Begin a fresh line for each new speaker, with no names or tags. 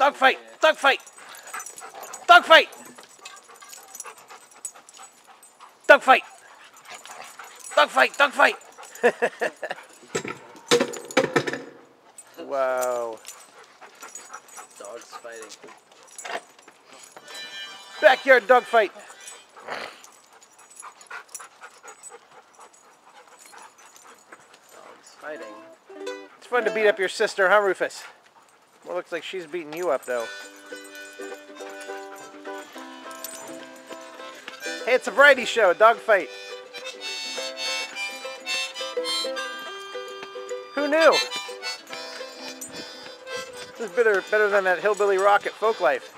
Dog fight! Dog fight! Dog fight! Dog fight! Dog fight! Dog fight! Wow.
Dogs fighting.
Backyard dog fight.
Dogs fighting.
It's fun to beat up your sister, huh, Rufus? Well, looks like she's beating you up, though. Hey, it's a variety show, dog fight. Who knew? This is better than that Hillbilly Rock at Folklife.